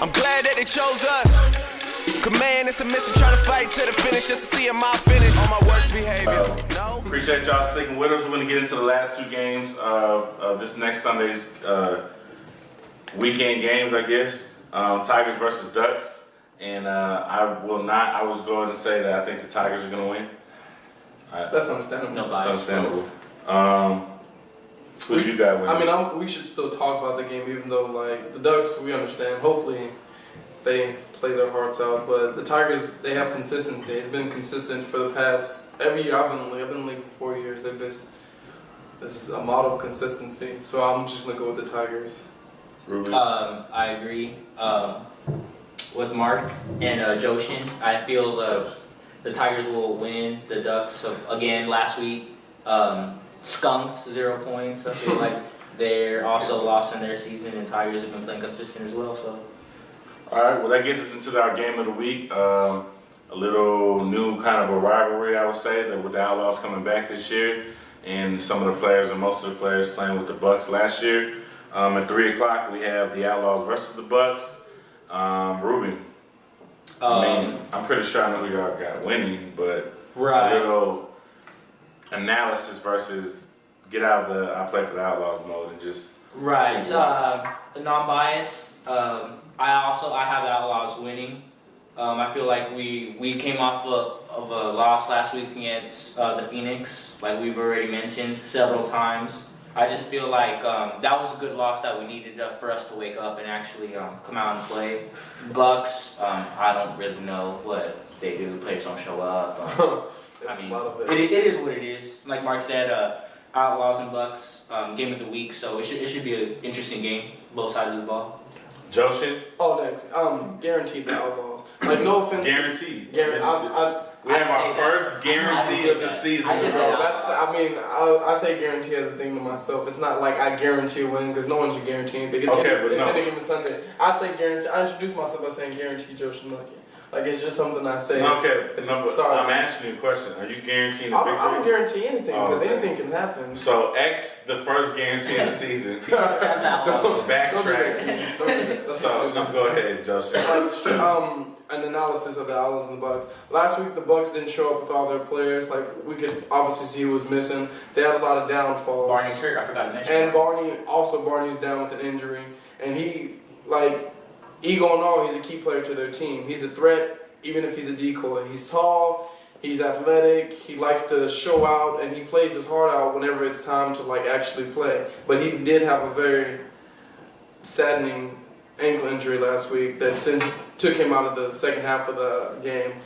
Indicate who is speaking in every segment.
Speaker 1: I'm glad that they chose us. Cause man, it's a mission trying to fight to the finish just to see my finish on my worst behavior. No?
Speaker 2: Appreciate y'all sticking with us. We're going to get into the last two games of this next Sunday's weekend games, I guess. Tigers versus Ducks. And I was going to say that I think the Tigers are going to win.
Speaker 3: That's understandable.
Speaker 2: No bias. That's understandable. Who you got winning?
Speaker 3: I mean, we should still talk about the game, even though, like, the Ducks, we understand. Hopefully, they play their hearts out. But the Tigers, they have consistency. It's been consistent for the past, every year I've been in the league for 4 years. This is a model of consistency. So I'm just going to go with the Tigers.
Speaker 2: Ruben?
Speaker 4: I agree with Mark and Joshin. I feel the Tigers will win. The Ducks, again, last week, skunked 0 points. I feel like they're also lost in their season, and Tigers have been playing consistent as well. So.
Speaker 2: All right, well, that gets us into our game of the week. A little new kind of a rivalry, I would say, that with the Outlawz coming back this year, and some of the players and most of the players playing with the Bucs last year. At 3 o'clock, we have the Outlawz versus the Bucs. Ruben, I mean, I'm pretty sure I know who y'all got winning, but
Speaker 4: right.
Speaker 2: A little analysis versus get out of the I play for the Outlawz mode and just
Speaker 4: right. Non-biased. I have the Outlawz winning. I feel like we came off of a loss last week against the Phoenix, like we've already mentioned several times. I just feel like that was a good loss that we needed for us to wake up and actually come out and play. Bucs, I don't really know what they do. Players don't show up. I mean, it is what it is. Like Mark said, Outlawz and Bucs, game of the week, so it should be an interesting game, both sides of the ball.
Speaker 2: Joshin?
Speaker 3: Oh, next. Guaranteed the Outlawz. Like, no offense.
Speaker 2: Guaranteed.
Speaker 3: We
Speaker 2: have our first guarantee of the season.
Speaker 3: I say guarantee as a thing to myself. It's not like I guarantee a win because no one should guarantee anything. It's any given Sunday. I say guarantee. I introduce myself by saying guarantee Joe Schmucky. Like, it's just something I say.
Speaker 2: Okay, sorry. I'm asking you a question. Are you guaranteeing a victory?
Speaker 3: I don't guarantee anything because anything can happen.
Speaker 2: So, X, the first guarantee of the season. Backtrack. Go ahead, Joseph.
Speaker 3: An analysis of the Outlawz and the Bucs. Last week, the Bucs didn't show up with all their players. Like, we could obviously see who was missing. They had a lot of downfalls.
Speaker 4: Barney Kirk, I forgot to mention.
Speaker 3: And Barney's down with an injury. And he, like, ego and all, he's a key player to their team. He's a threat, even if he's a decoy. He's tall, he's athletic, he likes to show out, and he plays his heart out whenever it's time to, like, actually play. But he did have a very saddening ankle injury last week that took him out of the second half of the game.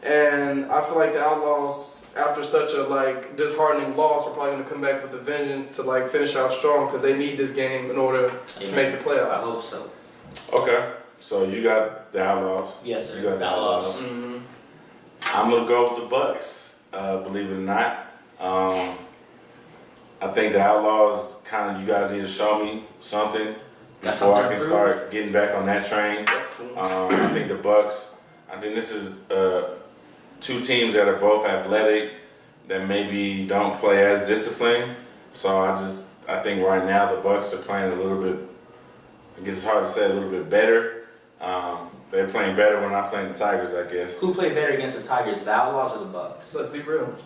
Speaker 3: And I feel like the Outlawz, after such a, like, disheartening loss, are probably going to come back with a vengeance to, like, finish out strong because they need this game in order to make the playoffs.
Speaker 4: I hope so.
Speaker 2: Okay. So you got the Outlawz.
Speaker 4: Yes, sir.
Speaker 2: You got the Outlawz.
Speaker 3: Mm-hmm.
Speaker 2: I'm gonna go with the Bucs. Believe it or not, I think the Outlawz you guys need to show me something before I can start getting back on that train. I think the Bucs. I think this is two teams that are both athletic that maybe don't play as disciplined. So I think right now the Bucs are playing a little bit. I guess it's hard to say a little bit better. They're playing better when I'm playing the Tigers, I guess.
Speaker 4: Who played better against the Tigers, the Outlawz or the Bucs?
Speaker 3: Let's be real.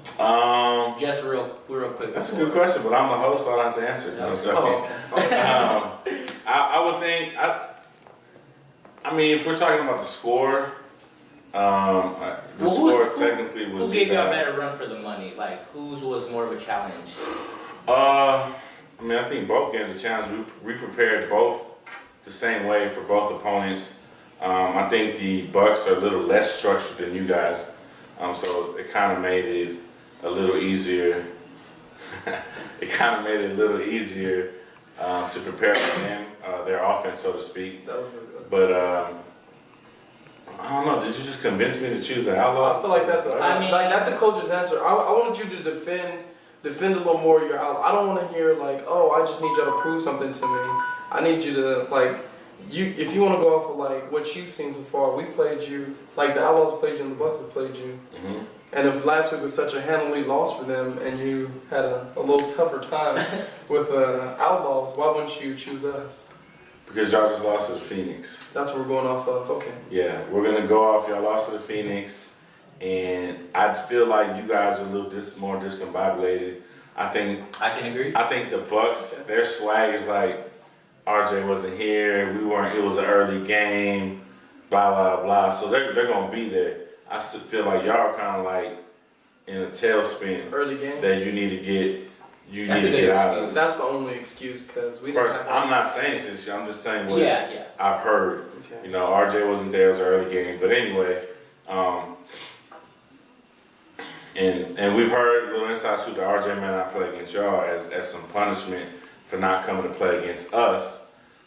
Speaker 4: Just real quick.
Speaker 2: That's a good question, but I'm the host, so I don't have to answer. I would think. I mean, if we're talking about the score, score technically was.
Speaker 4: Who gave you a better run for the money? Like, whose was more of a challenge?
Speaker 2: I mean, I think both games were challenging. We prepared both the same way for both opponents. I think the Bucs are a little less structured than you guys, so it kind of made it a little easier. To prepare for them, their offense, so to speak. But I don't know. Did you just convince me to choose the Outlawz?
Speaker 3: I feel like that's a coach's answer. I wanted you to defend a little more your Outlawz. I don't want to hear like, oh, I just need y'all to prove something to me. I need you to like. If you want to go off of like what you've seen so far, we played you like the Outlawz played you and the Bucs have played you. Mm-hmm. And if last week was such a handily loss for them, and you had a little tougher time with Outlawz, why wouldn't you choose us?
Speaker 2: Because y'all just lost to the Phoenix.
Speaker 3: That's what we're going off of. Okay.
Speaker 2: Yeah, we're gonna go off. Y'all lost to the Phoenix, and I feel like you guys are a little more discombobulated. I
Speaker 4: can agree.
Speaker 2: I think the Bucs, their swag is like, RJ wasn't here. We weren't. It was an early game. Blah blah blah. So they're gonna be there. I still feel like y'all are kind of like in a tailspin.
Speaker 3: Early game.
Speaker 2: That you need to get. You
Speaker 4: That's
Speaker 2: need to get out of.
Speaker 3: That's the only excuse because we didn't
Speaker 2: First,
Speaker 3: have
Speaker 2: I'm not saying this. I'm just saying what
Speaker 4: Yeah.
Speaker 2: I've heard.
Speaker 3: Okay.
Speaker 2: You know, RJ wasn't there. It was an early game. But anyway, and we've heard little inside scoop that RJ may not play against y'all as some punishment for not coming to play against us.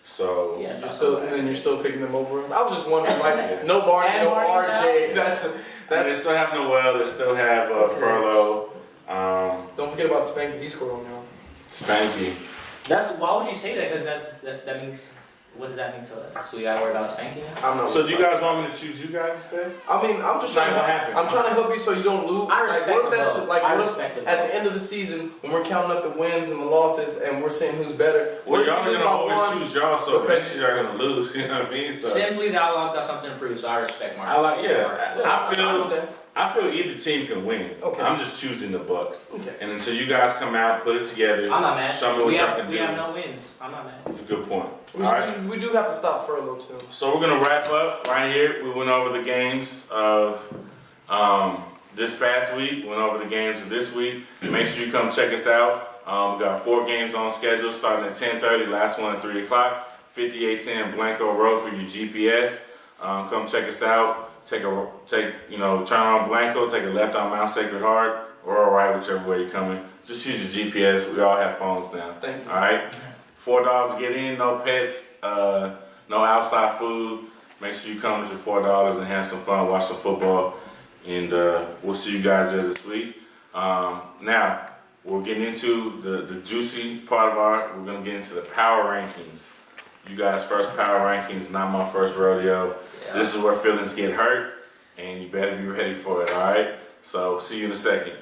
Speaker 2: So
Speaker 4: Yeah.
Speaker 3: you're still picking them over us. I was just wondering, like, no Barney,
Speaker 4: And
Speaker 3: no
Speaker 4: Barney's
Speaker 3: RJ.
Speaker 4: out.
Speaker 2: they still have Noel. They still have Furlough.
Speaker 3: Don't forget about Spanky. He scored on y'all.
Speaker 2: Spanky.
Speaker 4: Why would you say that? Because that means, what does that mean to us? So we gotta worry about spanking now?
Speaker 3: I'm not.
Speaker 2: So do you guys want me to choose you guys instead?
Speaker 3: I mean, I'm just
Speaker 2: It's not
Speaker 3: trying to.
Speaker 2: gonna happen.
Speaker 3: I'm trying to help you so you don't lose.
Speaker 4: I respect
Speaker 3: what if
Speaker 4: the
Speaker 3: that's
Speaker 4: vote.
Speaker 3: like?
Speaker 4: I
Speaker 3: What if
Speaker 4: respect the
Speaker 3: at
Speaker 4: vote.
Speaker 3: the end of the season when we're counting up the wins and the losses and we're seeing who's better?
Speaker 2: Well,
Speaker 3: what if
Speaker 2: y'all
Speaker 3: you
Speaker 2: are
Speaker 3: lose
Speaker 2: gonna
Speaker 3: by
Speaker 2: always
Speaker 3: one?
Speaker 2: choose y'all, so
Speaker 3: Okay.
Speaker 2: eventually you're gonna lose. You know what I mean? So
Speaker 4: Simply, the Outlaws got something to prove, so I respect Mark.
Speaker 2: I like
Speaker 3: understand.
Speaker 2: I feel either team can win.
Speaker 3: Okay.
Speaker 2: I'm just choosing the Bucs.
Speaker 3: Okay.
Speaker 2: And until you guys come out, put it together.
Speaker 4: I'm not mad.
Speaker 2: Show me what y'all can
Speaker 4: We
Speaker 2: do.
Speaker 4: have no wins. I'm not mad.
Speaker 2: It's a good point.
Speaker 3: We,
Speaker 2: All right.
Speaker 3: we do have to stop Furlough too.
Speaker 2: So we're gonna wrap up right here. We went over the games of this past week. Went over the games of this week. Make sure you come check us out. We got 4 games on schedule, starting at 10:30. Last one at 3 o'clock. 5810 Blanco Road for your GPS. Come check us out. Turn on Blanco. Take a left on Mount Sacred Heart, or a right, whichever way you're coming. Just use your GPS. We all have phones now.
Speaker 3: Thank you.
Speaker 2: All right. $4 to get in. No pets. No outside food. Make sure you come with your $4 and have some fun, watch some football, and we'll see you guys there this week. Now, we're getting into the juicy part of we're going to get into the power rankings. You guys' first power rankings, not my first rodeo.
Speaker 4: Yeah.
Speaker 2: This is where feelings get hurt, and you better be ready for it, all right? So, see you in a second.